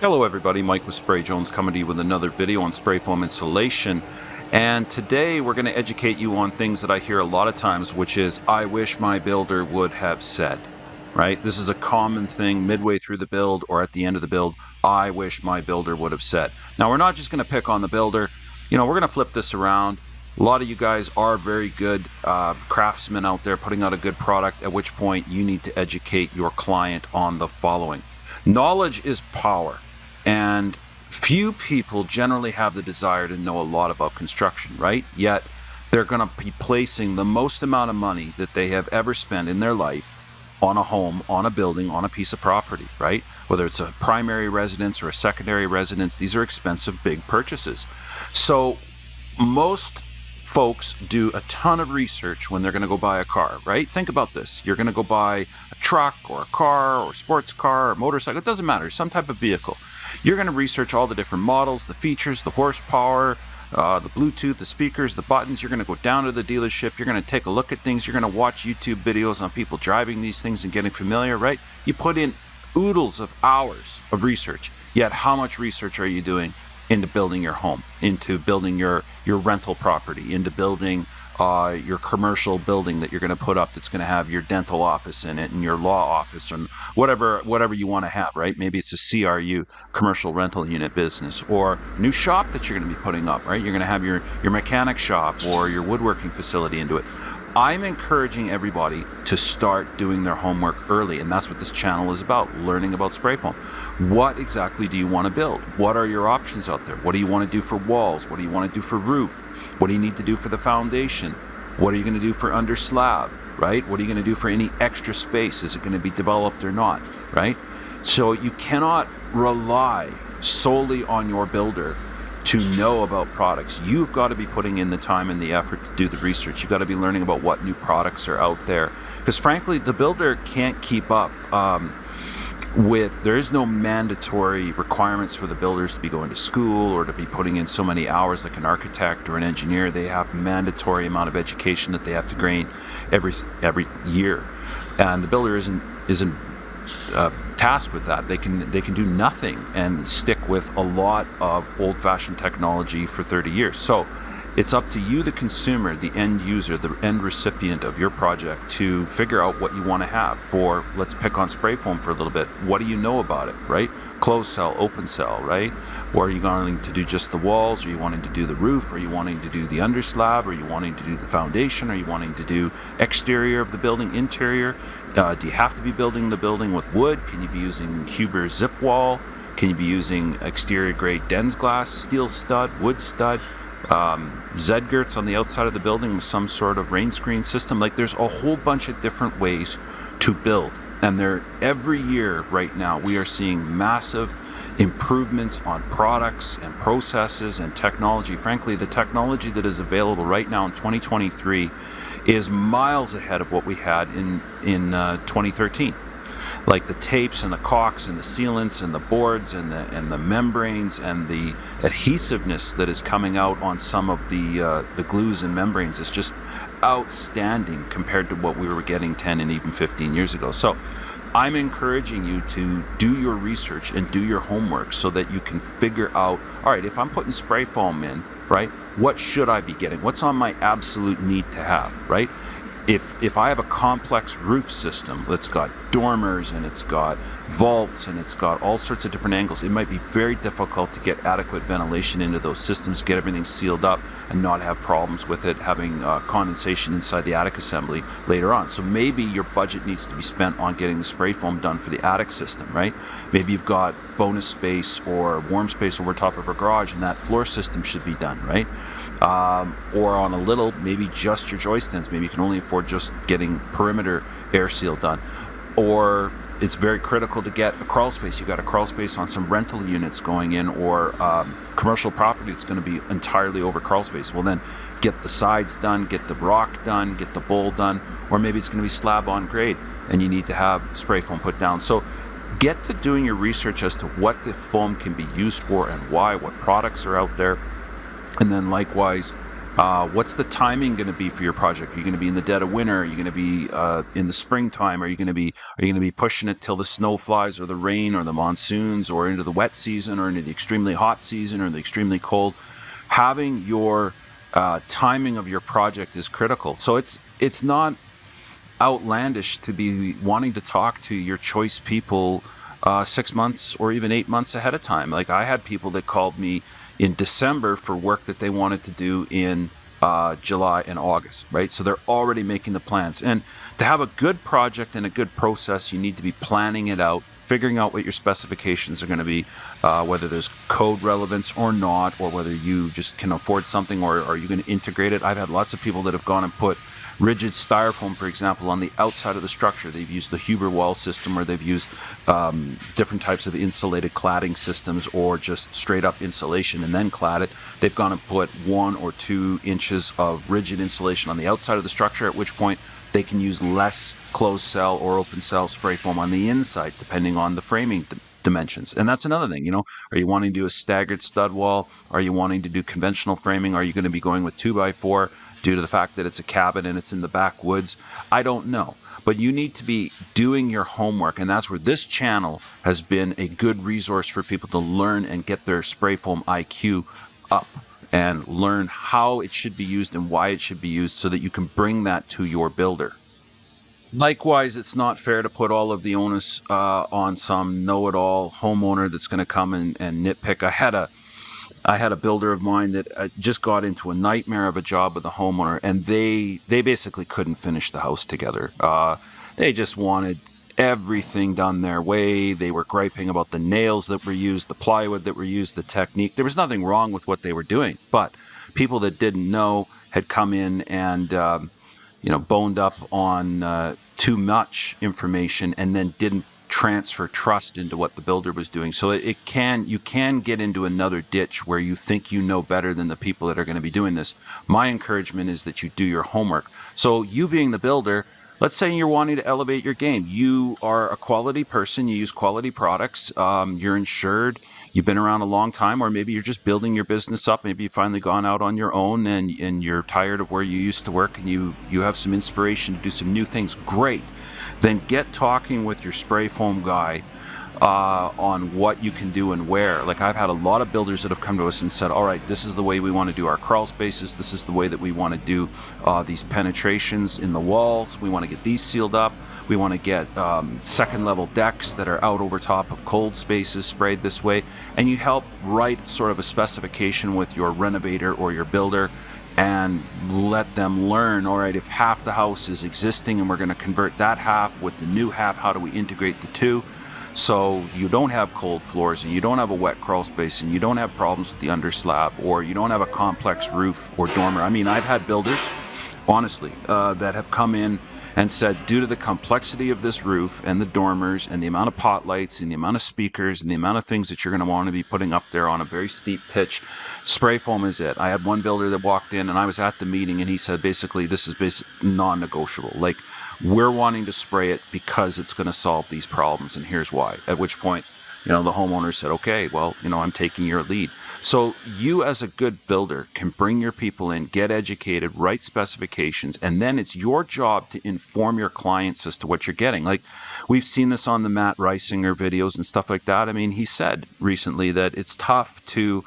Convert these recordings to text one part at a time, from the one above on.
Hello everybody, Mike with Spray Jones coming to you with another video on spray foam insulation. And today we're going to educate you on things that I hear a lot of times, which is, I wish my builder would have said, right? This is a common thing midway through the build or at the end of the build. I wish my builder would have said. Now we're not just going to pick on the builder. We're going to flip this around. A lot of you guys are very good craftsmen out there putting out a good product, at which point you need to educate your client on the following. Knowledge is power. And few people generally have the desire to know a lot about construction, right? Yet they're going to be placing the most amount of money that they have ever spent in their life on a home, on a building, on a piece of property, right? Whether it's a primary residence or a secondary residence, these are expensive, big purchases. So most folks do a ton of research when they're going to go buy a car, right? Think about this. You're going to go buy a truck or a car or a sports car or motorcycle. It doesn't matter. Some type of vehicle. You're going to research all the different models, the features, the horsepower, the Bluetooth, the speakers, the buttons. You're going to go down to the dealership. You're going to take a look at things. You're going to watch YouTube videos on people driving these things and getting familiar, right? You put in oodles of hours of research. Yet how much research are you doing into building your home, into building your rental property, into building your commercial building that you're going to put up that's going to have your dental office in it and your law office and whatever you want to have, right? Maybe it's a CRU, commercial rental unit business, or new shop that you're going to be putting up, right? You're going to have your mechanic shop or your woodworking facility into it. I'm encouraging everybody to start doing their homework early, and that's what this channel is about, learning about spray foam. What exactly do you want to build? What are your options out there? What do you want to do for walls? What do you want to do for roof? What do you need to do for the foundation? What are you going to do for under slab, right? What are you going to do for any extra space? Is it going to be developed or not, right? So you cannot rely solely on your builder to know about products. You've got to be putting in the time and the effort to do the research. You've got to be learning about what new products are out there. Because frankly, the builder can't keep up there is no mandatory requirements for the builders to be going to school or to be putting in so many hours like an architect or an engineer. They have mandatory amount of education that they have to gain every year. And the builder isn't tasked with that. They can do nothing and stick with a lot of old-fashioned technology for 30 years. So it's up to you, the consumer, the end user, the end recipient of your project, to figure out what you want to have for, let's pick on spray foam for a little bit. What do you know about it, right? Closed cell, open cell, right? Or are you wanting to do just the walls? Are you wanting to do the roof? Are you wanting to do the underslab? Are you wanting to do the foundation? Are you wanting to do exterior of the building, interior? Do you have to be building the building with wood? Can you be using Huber zip wall? Can you be using exterior grade Dens glass, steel stud, wood stud? Z-girts on the outside of the building with some sort of rain screen system. Like, there's a whole bunch of different ways to build, and every year right now we are seeing massive improvements on products and processes and technology. Frankly, the technology that is available right now in 2023 is miles ahead of what we had in 2013. Like the tapes and the caulks and the sealants and the boards and the membranes and the adhesiveness that is coming out on some of the glues and membranes is just outstanding compared to what we were getting 10 and even 15 years ago. So I'm encouraging you to do your research and do your homework so that you can figure out, all right, if I'm putting spray foam in, right, what should I be getting? What's on my absolute need to have, right? If I have a complex roof system that's got dormers and it's got vaults and it's got all sorts of different angles, it might be very difficult to get adequate ventilation into those systems, get everything sealed up and not have problems with it having condensation inside the attic assembly later on. So maybe your budget needs to be spent on getting the spray foam done for the attic system, right? Maybe you've got bonus space or warm space over top of a garage and that floor system should be done, right? Or on a little, maybe just your joist ends. Maybe you can only afford just getting perimeter air seal done. Or it's very critical to get a crawl space. You've got a crawl space on some rental units going in, or commercial property that's going to be entirely over crawl space. Well, then get the sides done, get the rock done, get the bowl done, or maybe it's going to be slab on grade and you need to have spray foam put down. So get to doing your research as to what the foam can be used for and why, what products are out there. And then likewise, What's the timing going to be for your project? Are you going to be in the dead of winter? Are you going to be in the springtime? Are you going to be pushing it till the snow flies, or the rain, or the monsoons, or into the wet season, or into the extremely hot season, or the extremely cold? Having your timing of your project is critical. So it's not outlandish to be wanting to talk to your choice people 6 months or even 8 months ahead of time. Like, I had people that called me in December for work that they wanted to do in July and August, right? So they're already making the plans. And to have a good project and a good process, you need to be planning it out, figuring out what your specifications are going to be, whether there's code relevance or not, or whether you just can afford something, or are you going to integrate it. I've had lots of people that have gone and put rigid styrofoam, for example, on the outside of the structure. They've used the Huber wall system, or they've used different types of insulated cladding systems, or just straight up insulation and then clad it. They've gone and put 1 or 2 inches of rigid insulation on the outside of the structure, at which point they can use less closed cell or open cell spray foam on the inside, depending on the framing dimensions. And that's another thing, are you wanting to do a staggered stud wall? Are you wanting to do conventional framing? Are you going to be going with 2x4 due to the fact that it's a cabin and it's in the backwoods? I don't know. But you need to be doing your homework, and that's where this channel has been a good resource for people to learn and get their spray foam IQ up, and learn how it should be used and why it should be used, so that you can bring that to your builder. Likewise, it's not fair to put all of the onus on some know-it-all homeowner that's going to come and nitpick. I had a builder of mine that just got into a nightmare of a job with a homeowner, and they basically couldn't finish the house together. They just wanted everything done their way. They were griping about the nails that were used, the plywood that were used, the technique. There was nothing wrong with what they were doing, but people that didn't know had come in and boned up on too much information, and then didn't transfer trust into what the builder was doing. So you can get into another ditch where you think you know better than the people that are going to be doing this. My encouragement is that you do your homework. So you being the builder, let's say you're wanting to elevate your game. You are a quality person. You use quality products. You're insured. You've been around a long time, or maybe you're just building your business up. Maybe you've finally gone out on your own, and you're tired of where you used to work, and you have some inspiration to do some new things. Great. Then get talking with your spray foam guy on what you can do and where. Like, I've had a lot of builders that have come to us and said, all right, this is the way we want to do our crawl spaces. This is the way that we want to do these penetrations in the walls. We want to get these sealed up. We want to get second level decks that are out over top of cold spaces sprayed this way. And you help write sort of a specification with your renovator or your builder, and let them learn, all right, if half the house is existing and we're going to convert that half with the new half, how do we integrate the two? So you don't have cold floors, and you don't have a wet crawl space, and you don't have problems with the underslab, or you don't have a complex roof or dormer. I mean, I've had builders, honestly, that have come in and said, due to the complexity of this roof and the dormers and the amount of pot lights and the amount of speakers and the amount of things that you're going to want to be putting up there on a very steep pitch, spray foam is it. I had one builder that walked in, and I was at the meeting, and he said, basically, this is non-negotiable. Like, we're wanting to spray it because it's going to solve these problems, and here's why. At which point, the homeowner said, okay, well, I'm taking your lead. So you, as a good builder, can bring your people in, get educated, write specifications, and then it's your job to inform your clients as to what you're getting. Like, we've seen this on the Matt Reisinger videos and stuff like that. I mean, he said recently that it's tough to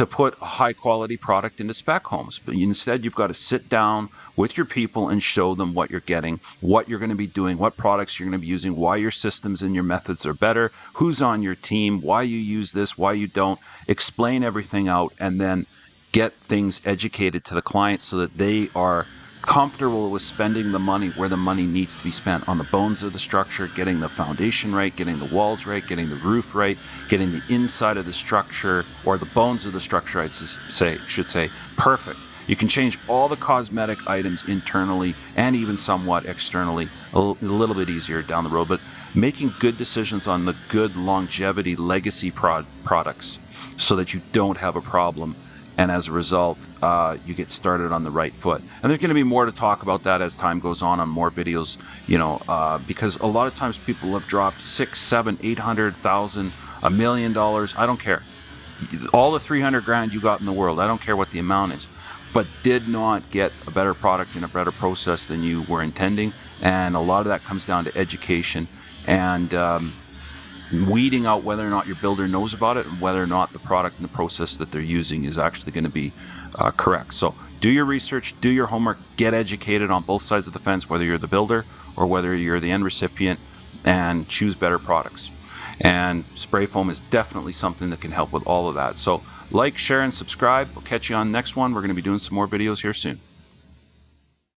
put a high quality product into spec homes, but instead you've got to sit down with your people and show them what you're getting, what you're going to be doing, what products you're going to be using, why your systems and your methods are better, who's on your team, why you use this, why you don't. Explain everything out, and then get things educated to the client so that they are comfortable with spending the money where the money needs to be spent, on the bones of the structure, getting the foundation right, getting the walls right, getting the roof right, getting the inside of the structure, or the bones of the structure, I should say, perfect. You can change all the cosmetic items internally and even somewhat externally, a little bit easier down the road, but making good decisions on the good longevity legacy products so that you don't have a problem. And as a result, you get started on the right foot. And there's going to be more to talk about that as time goes on more videos, because a lot of times people have dropped $600,000, $700,000, $800,000, $1 million. I don't care. All the $300,000 you got in the world, I don't care what the amount is. but did not get a better product and a better process than you were intending. And a lot of that comes down to education and weeding out whether or not your builder knows about it and whether or not the product and the process that they're using is actually going to be correct. So do your research, do your homework, get educated on both sides of the fence, whether you're the builder or whether you're the end recipient, and choose better products. And spray foam is definitely something that can help with all of that. So like, share, and subscribe. We'll catch you on the next one. We're going to be doing some more videos here soon.